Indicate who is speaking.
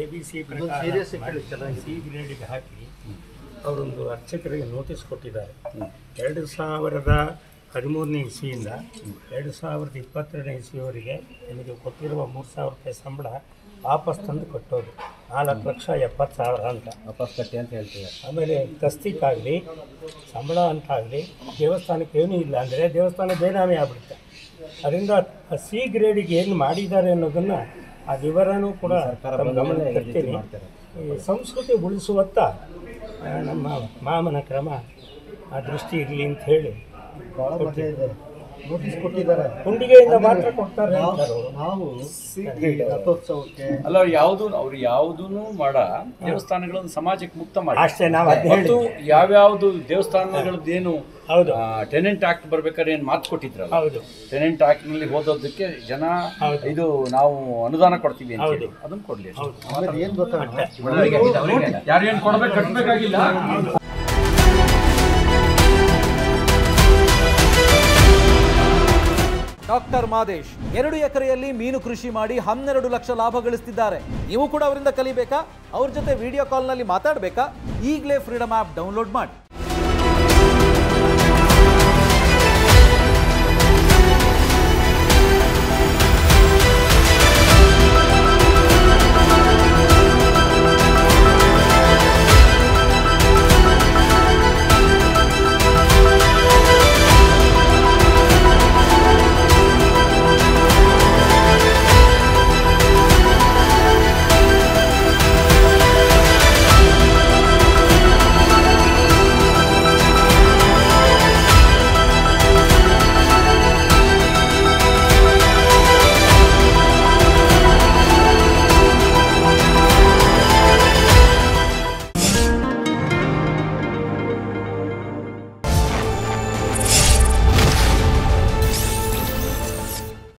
Speaker 1: ABC ಪ್ರಕಾರ C ಗ್ರೇಡಿಗೆ ಹಾಕಿ ಅವರೊಂದು ಅರ್ಚಕರಿಗೆ notice ಕೊಟ್ಟಿದ್ದಾರೆ. 2013ನೇ ಇಸ್ವಿಯಿಂದ 2022ನೇ ಇಸ್ವಿಯವರೆಗೆ ನಿಮಗೆ ಕೊಟ್ಟಿರುವ 3,000 ರೂಪಾಯಿ ಸಂಬಳ ವಾಪಸ್ ತಂದು ಕಟ್ಟೋದು. 4,70,000 ಅಂತ
Speaker 2: ವಾಪಸ್ ಕಟ್ಟಿ ಅಂತ ಹೇಳ್ತೀವಿ.
Speaker 1: ಆಮೇಲೆ ತಸ್ತಿಕಾಗಲಿ ಸಂಬಳ ಅಂತಾಗಲಿ ದೇವಸ್ಥಾನಕ್ಕೆ ಏನೂ ಇಲ್ಲ ಅಂದರೆ ದೇವಸ್ಥಾನ ಬೇನಾಮಿ ಆಗ್ಬಿಡುತ್ತೆ. ಅದರಿಂದ ಸಿ ಗ್ರೇಡಿಗೆ ಏನು ಮಾಡಿದ್ದಾರೆ ಅನ್ನೋದನ್ನು ಆ ವಿವರನೂ ಕೂಡ ತಮ್ಮ ಗಮನಕ್ಕೆ ತರ್ತೀನಿ. ಈ ಸಂಸ್ಕೃತಿ ಉಳಿಸುವತ್ತ ನಮ್ಮ ಮಾಮನ ಕ್ರಮ ಆ ದೃಷ್ಟಿ ಇರಲಿ ಅಂತ ಹೇಳಿ
Speaker 2: ನೋಟಿಸ್ ಕೊಟ್ಟಿದ್ದಾರೆ.
Speaker 1: ಹುಂಡಿಗೆಯಿಂದ ಮಾತ್ರ ಕೊಡ್ತಾರೆ.
Speaker 2: ನಾವು ರಥೋತ್ಸವಕ್ಕೆ
Speaker 3: ಅಲ್ಲ ಅವ್ರು ಯಾವುದೂ ಮಾಡ ದೇವಸ್ಥಾನಗಳನ್ನು ಸಮಾಜಕ್ಕೆ ಮುಕ್ತ ಮಾಡಿ
Speaker 1: ಅಷ್ಟೇ. ನಾವು
Speaker 3: ಮತ್ತು ಯಾವ್ಯಾವುದು ದೇವಸ್ಥಾನಗಳದ್ದೇನು
Speaker 1: ಹೌದು
Speaker 3: ಟೆನೆಂಟ್ ಆಕ್ಟ್ ಬರ್ಬೇಕಾದ್ರೆ ಏನು ಮಾತು ಕೊಟ್ಟಿದ್ರಲ್ಲ,
Speaker 1: ಹೌದು
Speaker 3: ಟೆನೆಂಟ್ ಆಕ್ಟ್ ನಲ್ಲಿ ಓದೋದಕ್ಕೆ ಜನ ಇದು ನಾವು ಅನುದಾನ ಕೊಡ್ತೀವಿ ಅಂತ ಹೇಳಿ ಅದನ್ನ ಕೊಡ್ಲಿ.
Speaker 2: ಏನ್ ಗೊತ್ತಾ,
Speaker 3: ಯಾರೇನು ಕೊಡ್ಬೇಕು ಕಟ್ಟಬೇಕಾಗಿಲ್ಲ.
Speaker 4: ಡಾಕ್ಟರ್ ಮಾದೇಶ್ 2 ಎಕರೆಯಲ್ಲಿ ಮೀನು ಕೃಷಿ ಮಾಡಿ 12 ಲಕ್ಷ ಲಾಭ ಗಳಿಸ್ತಿದ್ದಾರೆ. ನೀವು ಕೂಡ ಅವರಿಂದ ಕಲಿಬೇಕಾ? ಅವ್ರ ಜೊತೆ ವಿಡಿಯೋ ಕಾಲ್ನಲ್ಲಿ ಮಾತಾಡಬೇಕಾ? ಈಗಲೇ ಫ್ರೀಡಮ್ ಆ್ಯಪ್ ಡೌನ್ಲೋಡ್ ಮಾಡಿ.